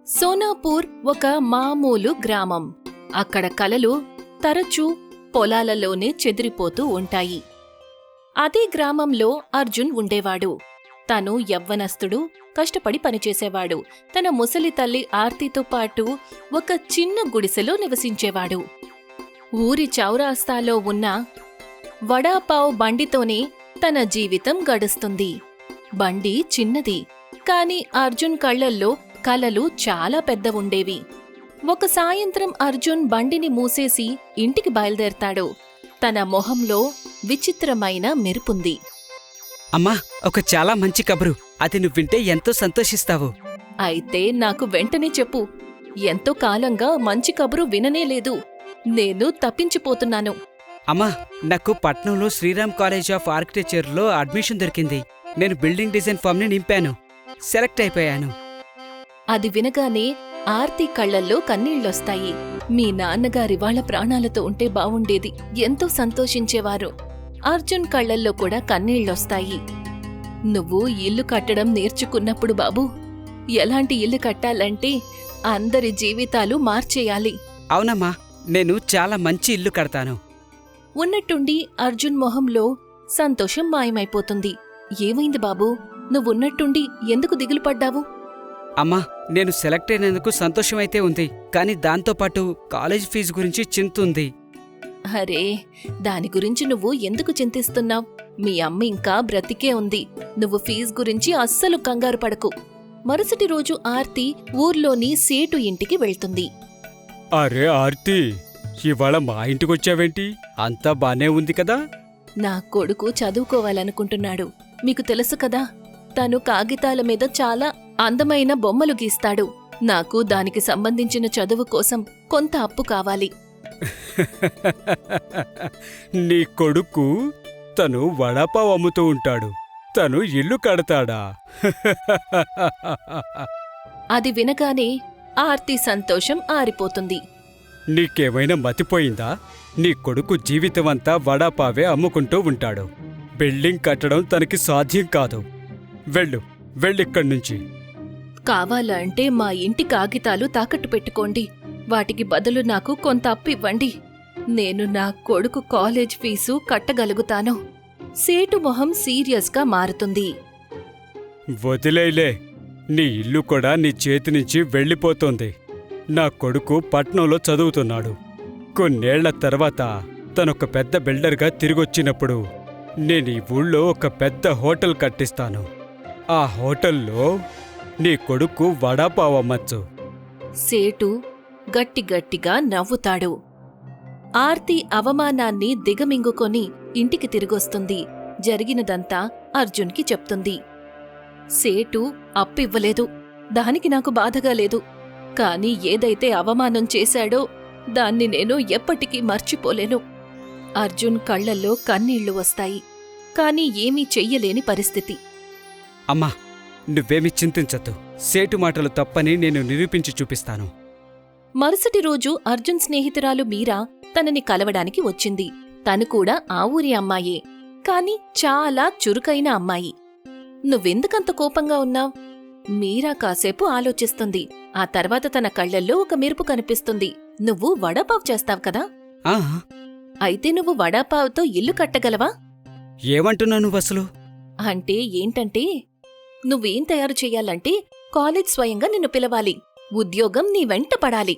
సోనాపూర్ ఒక మామూలు గ్రామం. అక్కడ కలలు తరచూ పొలాలలోనే చెదిరిపోతూ ఉంటాయి. అదే గ్రామంలో అర్జున్ ఉండేవాడు. తను యవ్వనస్తుడు, కష్టపడి పనిచేసేవాడు. తన ముసలి తల్లి ఆర్తితో పాటు ఒక చిన్న గుడిసెలో నివసించేవాడు. ఊరి చౌరాస్తాలో ఉన్న వడాపావ్ బండితోనే తన జీవితం గడుస్తుంది. బండి చిన్నది, కాని అర్జున్ కళ్లల్లో కలలు చాలా పెద్దవుండేవి. ఒక సాయంత్రం అర్జున్ బండిని మూసేసి ఇంటికి బయలుదేరతాడు. తన మొహంలో విచిత్రమైన మెరుపుంది. అమ్మా, ఒక చాలా మంచి కబురు. అది నువ్వు వింటే ఎంతో సంతోషిస్తావు. అయితే నాకు వెంటనే చెప్పు. ఎంతో కాలంగా మంచి కబురు విననేలేదు. నేను తప్పించిపోతున్నాను. అమ్మా, నాకు పట్నంలో శ్రీరామ్ కాలేజ్ ఆఫ్ ఆర్కిటెక్చర్లో అడ్మిషన్ దొరికింది. నేను బిల్డింగ్ డిజైన్ ఫామ్ని నింపాను. సెలెక్ట్ అయిపోయాను. అది వినగానే ఆర్తి కళ్లల్లో కన్నీళ్లొస్తాయి. మీ నాన్నగారి వాళ్ళ ప్రాణాలతో ఉంటే బావుండేది. ఎంతో సంతోషించేవారు. అర్జున్ కళ్లల్లో కూడా కన్నీళ్లొస్తాయి. నువ్వు ఇల్లు కట్టడం నేర్చుకున్నప్పుడు బాబూ, ఎలాంటి ఇల్లు కట్టాలంటే అందరి జీవితాలు మార్చేయాలి. అవునమ్మా, నేను చాలా మంచి ఇల్లు కడతాను. ఉన్నట్టుండి అర్జున్ మొహంలో సంతోషం మాయమైపోతుంది. ఏమైంది బాబూ? నువ్వున్నట్టుండి ఎందుకు దిగులు పడ్డావు? అమ్మా, నేను సెలెక్ట్ అయినందుకు సంతోషమైతే ఉంది, కానీ దాంతోపాటు కాలేజ్ ఫీజు గురించి చింతుంది. అరే, దాని గురించి నువ్వు ఎందుకు చింతిస్తున్నావ్? మీ అమ్మ ఇంకా బ్రతికే ఉంది. నువ్వు ఫీజు గురించి అస్సలు కంగారు పడకు. మరుసటి రోజు ఆర్తి ఊర్లోని సేటు ఇంటికి వెళ్తుంది. అరే ఆర్తి, ఇవాళ మా ఇంటికొచ్చావేంటి? అంతా బానే ఉంది కదా? నా కొడుకు చదువుకోవాలనుకుంటున్నాడు. మీకు తెలుసు కదా, తను కాగితాల మీద చాలా అందమైన బొమ్మలు గీస్తాడు. నాకు దానికి సంబంధించిన చదువు కోసం కొంత అప్పు కావాలి. నీ కొడుకు తను వడాపావ్ అమ్ముతూ ఉంటాడు. తను ఇల్లు కడతాడా? అది వినగానే ఆర్తి సంతోషం ఆరిపోతుంది. నీకేమైనా మతిపోయిందా? నీ కొడుకు జీవితమంతా వడాపావే అమ్ముకుంటూ ఉంటాడు. బిల్డింగ్ కట్టడం తనకి సాధ్యం కాదు. వెళ్ళిక్కడ్నుంచి. కావాలంటే మా ఇంటి కాగితాలు తాకట్టు పెట్టుకోండి. వాటికి బదులు నాకు కొంత అప్పు ఇవ్వండి. నేను నా కొడుకు కాలేజ్ ఫీజు కట్టగలుగుతాను. సేటు మొహం సీరియస్గా మారుతుంది. వదిలేలే, నీ ఇల్లు కూడా నీ చేతి నుంచి వెళ్ళిపోతోంది. నా కొడుకు పట్నంలో చదువుతున్నాడు. కొన్నేళ్ల తర్వాత తనొక పెద్ద బిల్డర్గా తిరిగొచ్చినప్పుడు నేను ఈ ఊళ్ళో ఒక పెద్ద హోటల్ కట్టిస్తాను. ఆ హోటల్లో నీ కొడుకు వడాపావ్ అమ్మచ్చు. సేటు గట్టిగట్టిగా నవ్వుతాడు. ఆర్తి అవమానాన్ని దిగమింగుకొని ఇంటికి తిరిగొస్తుంది. జరిగినదంతా అర్జున్కి చెప్తుంది. సేటు అప్పివ్వలేదు. దానికి నాకు బాధగా లేదు. కాని ఏదైతే అవమానం చేశాడో దాన్ని నేను ఎప్పటికీ మర్చిపోలేను. అర్జున్ కళ్లల్లో కన్నీళ్లు వస్తాయి. కాని ఏమీ చెయ్యలేని పరిస్థితి. అమ్మా, నువ్వేమీ చింతించద్దు. సేటు మాటలు తప్పని నేను నిరూపించి చూపిస్తాను. మరుసటి రోజు అర్జున్ స్నేహితురాలు మీరా తనని కలవడానికి వచ్చింది. తను కూడా ఆ ఊరి అమ్మాయే, కాని చాలా చురుకైన అమ్మాయి. నువ్వెందుకంత కోపంగా ఉన్నావ్? మీరా కాసేపు ఆలోచిస్తుంది. ఆ తర్వాత తన కళ్లల్లో ఒక మెరుపు కనిపిస్తుంది. నువ్వు వడాపావ్ చేస్తావ్ కదా? ఆ, అయితే నువ్వు వడాపావ్తో ఇల్లు కట్టగలవా? ఏమంటున్నావు నువ్వసలు? అంటే ఏంటంటే, నువ్వేం తయారు చెయ్యాలంటే కాలేజ్ స్వయంగా నిన్ను పిలవాలి. ఉద్యోగం నీ వెంట పడాలి.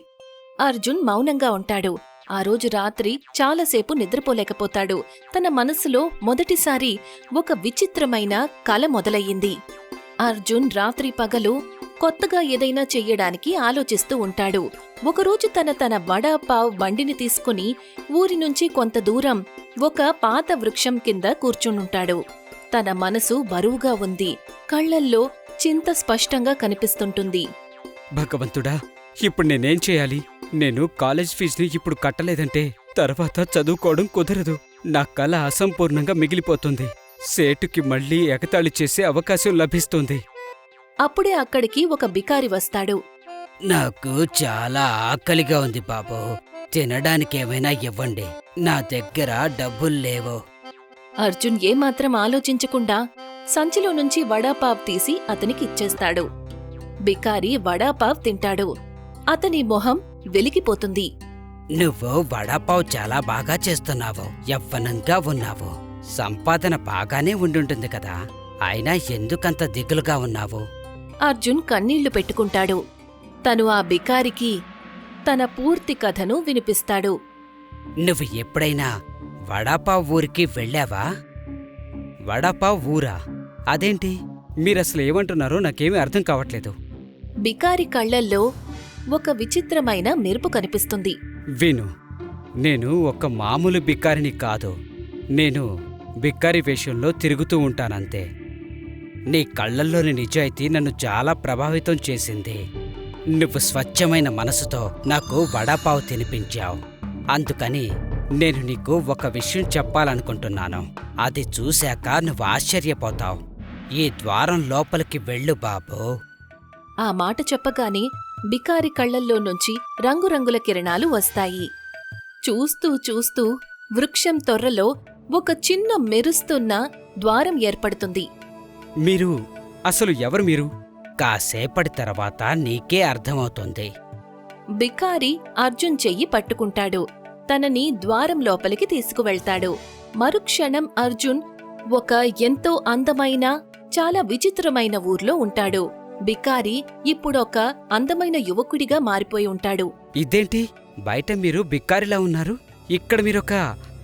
అర్జున్ మౌనంగా ఉంటాడు. ఆ రోజు రాత్రి చాలాసేపు నిద్రపోలేకపోతాడు. తన మనసులో మొదటిసారి ఒక విచిత్రమైన కల మొదలయ్యింది. అర్జున్ రాత్రి పగలు కొత్తగా ఏదైనా చెయ్యడానికి ఆలోచిస్తూ ఉంటాడు. ఒకరోజు తన వడాపావ్ బండిని తీసుకుని ఊరి నుంచి కొంత దూరం ఒక పాత వృక్షం కింద కూర్చునుంటాడు. తన మనసు బరువుగా ఉంది. కళ్లల్లో చింత స్పష్టంగా కనిపిస్తుంటుంది. భగవంతుడా, ఇప్పుడు నేనేం చేయాలి? నేను కాలేజ్ ఫీజుని ఇప్పుడు కట్టలేదంటే తర్వాత చదువుకోవడం కుదరదు. నా కల అసంపూర్ణంగా మిగిలిపోతుంది. సేటుకి మళ్లీ ఎగతాళి చేసే అవకాశం లభిస్తుంది. అప్పుడే అక్కడికి ఒక బికారి వస్తాడు. నాకు చాలా ఆకలిగా ఉంది బాబు. తినడానికేమైనా ఇవ్వండి. నా దగ్గర డబ్బుల్లేవు. అర్జున్ ఏమాత్రం ఆలోచించకుండా సంచిలో నుంచి వడాపావ్ తీసి అతనికిచ్చేస్తాడు. బికారి వడాపావ్ తింటాడు. అతని మొహం వెలిగిపోతుంది. నువ్వు వడాపావ్ చాలా బాగా చేస్తున్నావు. యవ్వనంగా ఉన్నావు. సంపాదన బాగానే ఉండుంటుంది కదా. అయినా ఎందుకంత దిగులుగా ఉన్నావు? అర్జున్ కన్నీళ్లు పెట్టుకుంటాడు. తను ఆ బికారికి తన పూర్తి కథను వినిపిస్తాడు. నువ్వు ఎప్పుడైనా వడాపావ్ ఊరికి వెళ్ళావా? వడాపావ్ ఊరా? అదేంటి? మీరసలు ఏమంటున్నారో నాకేమీ అర్థం కావట్లేదు. బికారి కళ్ళల్లో ఒక విచిత్రమైన మెరుపు కనిపిస్తుంది. విను, నేను ఒక మామూలు బిక్కారిని కాదు. నేను బిక్కారి వేషంలో తిరుగుతూ ఉంటానంతే. నీ కళ్ళల్లోని నిజాయితీ నన్ను చాలా ప్రభావితం చేసింది. నువ్వు స్వచ్ఛమైన మనసుతో నాకు వడాపావు తినిపించావు. అందుకని నేను నీకు ఒక విషయం చెప్పాలనుకుంటున్నాను. అది చూశాక నువ్వు ఆశ్చర్యపోతావు. ఈ ద్వారం లోపలికి వెళ్ళు బాబూ. ఆ మాట చెప్పగానే బికారి కళ్ళల్లో నుంచి రంగురంగుల కిరణాలు వస్తాయి. చూస్తూ చూస్తూ వృక్షం తొర్రలో ఒక చిన్న మెరుస్తున్న ద్వారం ఏర్పడుతుంది. మీరు అసలు ఎవరు మీరు? కాసేపటి తర్వాత నీకే అర్థమవుతుంది. బికారి అర్జున్ చెయ్యి పట్టుకుంటాడు. తనని ద్వారం లోపలికి తీసుకువెళ్తాడు. మరుక్షణం అర్జున్ ఒక ఎంతో అందమైన, చాలా విచిత్రమైన ఊర్లో ఉంటాడు. బికారి ఇప్పుడొక అందమైన యువకుడిగా మారిపోయి ఉంటాడు. ఇదేంటి, బయట మీరు బిక్కారిలా ఉన్నారు, ఇక్కడ మీరొక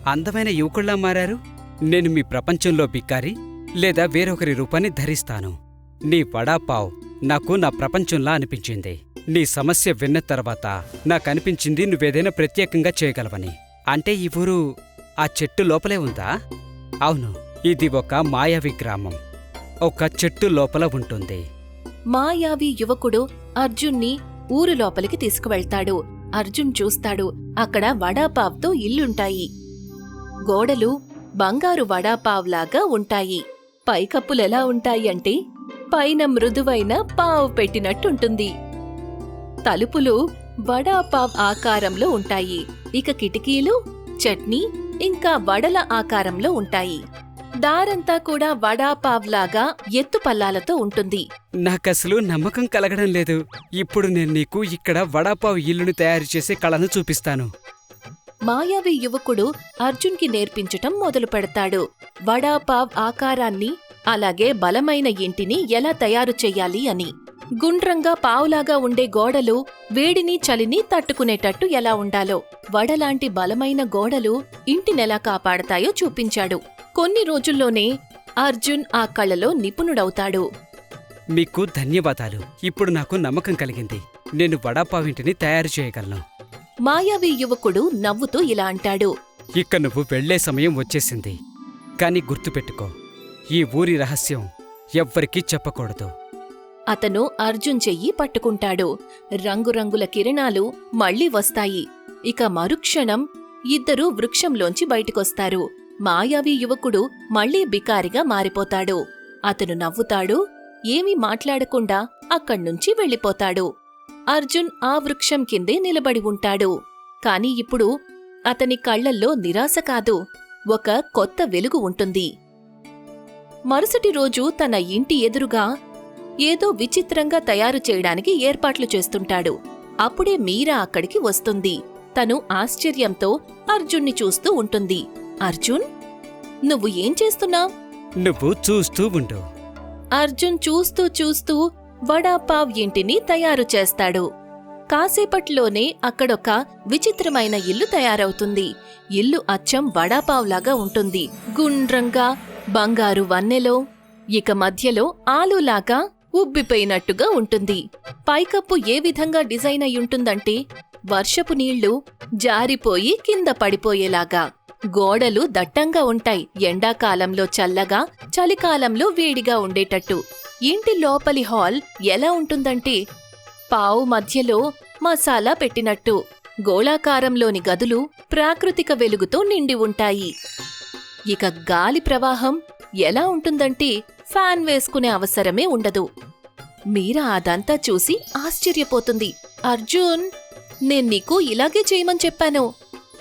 అందమైన యువకుల్లా మారారు. నేను మీ ప్రపంచంలో బిక్కారి లేదా వేరొకరి రూపాన్ని ధరిస్తాను. నీ వడాపావ్ నాకు నా ప్రపంచంలా అనిపించింది. నీ సమస్య విన్న తర్వాత నాకనిపించింది నువ్వేదైనా ప్రత్యేకంగా చేయగలవని. అంటే ఈ ఊరు ఆ చెట్టు లోపలే ఉందా? అవును, ఇది ఒక మాయావి గ్రామం. ఒక చెట్టు లోపల ఉంటుంది. మాయావి యువకుడు అర్జున్ని ఊరు లోపలికి తీసుకువెళ్తాడు. అర్జున్ చూస్తాడు, అక్కడ వడాపావ్తో ఇల్లుంటాయి. గోడలు బంగారు వడాపావ్లాగా ఉంటాయి. పైకప్పులెలా ఉంటాయంటే పైన మృదువైన పావు పెట్టినట్టుంటుంది. తలుపులు వడాపావ్ ఆకారంలో ఉంటాయి. ఇక కిటికీలు చట్నీ ఇంకా వడల ఆకారంలో ఉంటాయి. దారంతా కూడా వడాపావ్లాగా ఎత్తుపల్లాలతో ఉంటుంది. నాకసలు నమ్మకం కలగడం లేదు. ఇప్పుడు నేను నీకు ఇక్కడ వడాపావ్ ఇల్లుని తయారు చేసే కళను చూపిస్తాను. మాయావి యువకుడు అర్జున్కి నేర్పించటం మొదలు పెడతాడు. వడాపావ్ ఆకారాన్ని, అలాగే బలమైన ఇంటిని ఎలా తయారు చెయ్యాలి అని. గుండ్రంగా పావులాగా ఉండే గోడలు వేడిని చలిని తట్టుకునేటట్టు ఎలా ఉండాలో, వడలాంటి బలమైన గోడలు ఇంటినెలా కాపాడతాయో చూపించాడు. కొన్ని రోజుల్లోనే అర్జున్ ఆ కళలో నిపుణుడవుతాడు. మీకు ధన్యవాదాలు. ఇప్పుడు నాకు నమ్మకం కలిగింది. నేను వడాపావ్ ఇంటిని తయారు చేయగలను. మాయావి యువకుడు నవ్వుతూ ఇలా అంటాడు. ఇక నువ్వు వెళ్లే సమయం వచ్చేసింది. కాని గుర్తుపెట్టుకో, ఈ ఊరి రహస్యం ఎవ్వరికీ చెప్పకూడదు. అతను అర్జున్ చెయ్యి పట్టుకుంటాడు. రంగురంగుల కిరణాలు మళ్లీ వస్తాయి. ఇక మరుక్షణం ఇద్దరూ వృక్షంలోంచి బయటికొస్తారు. మాయావి యువకుడు మళ్లీ బికారిగా మారిపోతాడు. అతను నవ్వుతాడు. ఏమీ మాట్లాడకుండా అక్కడ్నుంచి వెళ్ళిపోతాడు. అర్జున్ ఆ వృక్షం కిందే నిలబడి ఉంటాడు. కాని ఇప్పుడు అతని కళ్లల్లో నిరాశ కాదు, ఒక కొత్త వెలుగు ఉంటుంది. మరుసటి రోజు తన ఇంటి ఎదురుగా ఏదో విచిత్రంగా తయారు చేయడానికి ఏర్పాట్లు చేస్తుంటాడు. అప్పుడే మీరా అక్కడికి వస్తుంది. తను ఆశ్చర్యంతో అర్జున్ని చూస్తూ ఉంటుంది. అర్జున్, నువ్వు ఏం చేస్తున్నావ్? నువ్వు చూస్తూ ఉండు. అర్జున్ చూస్తూ చూస్తూ వడాపావ్ ఇంటిని తయారు చేస్తాడు. కాసేపట్లోనే అక్కడొక విచిత్రమైన ఇల్లు తయారవుతుంది. ఇల్లు అచ్చం వడాపావ్లాగా ఉంటుంది. గుండ్రంగా బంగారు వన్నెలో, ఇక మధ్యలో ఆలులాగా ఉబ్బిపోయినట్టుగా ఉంటుంది. పైకప్పు ఏ విధంగా డిజైన్ అయ్యుంటుందంటే వర్షపు నీళ్లు జారిపోయి కింద పడిపోయేలాగా. గోడలు దట్టంగా ఉంటాయి. ఎండాకాలంలో చల్లగా, చలికాలంలో వేడిగా ఉండేటట్టు. ఇంటి లోపలి హాల్ ఎలా ఉంటుందంటే పావు మధ్యలో మసాలా పెట్టినట్టు. గోళాకారంలోని గదులు ప్రాకృతిక వెలుగుతో నిండి ఉంటాయి. ఇక గాలి ప్రవాహం ఎలా ఉంటుందంటే ఫ్యాన్ వేసుకునే అవసరమే ఉండదు. మీరా అదంతా చూసి ఆశ్చర్యపోతుంది. అర్జున్, నేను నీకు ఇలాగే చేయమని చెప్పాను.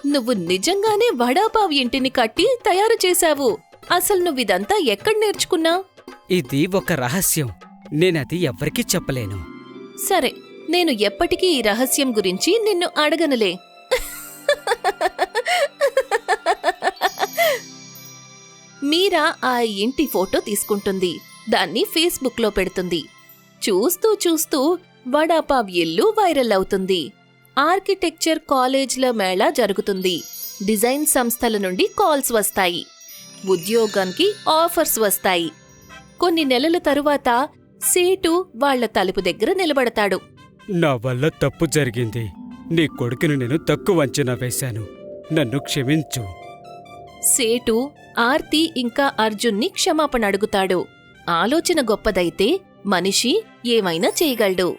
నువ్వు నిజంగానే వడాపావ్ ఇంటిని కట్టి తయారు చేశావు. అసలు నువ్విదంతా ఎక్కడ నేర్చుకున్నావ్? ఇది ఒక రహస్యం. నేనది ఎవ్వరికీ చెప్పలేను. సరే, నేను ఎప్పటికీ ఈ రహస్యం గురించి నిన్ను అడగనులే. మీరా ఆ ఇంటి ఫోటో తీసుకుంటుంది, దాన్ని ఫేస్బుక్లో పెడుతుంది. చూస్తూ చూస్తూ వడాపావ్ ఇల్లు వైరల్ అవుతుంది. ఆర్కిటెక్చర్ కాలేజ్ల మేళా జరుగుతుంది. డిజైన్ సంస్థల నుండి కాల్స్ వస్తాయి. ఉద్యోగానికి ఆఫర్స్ వస్తాయి. కొన్ని నెలల తరువాత సేటు వాళ్ల తలుపు దగ్గర నిలబడతాడు. నా వల్ల తప్పు జరిగింది. నీ కొడుకుని నేను తక్కువ అంచనా వేశాను. నన్ను క్షమించు. సేటు ఆర్తి ఇంకా అర్జున్ని క్షమాపణ అడుగుతాడు. ఆలోచన గొప్పదైతే మనిషి ఏమైనా చేయగలడు.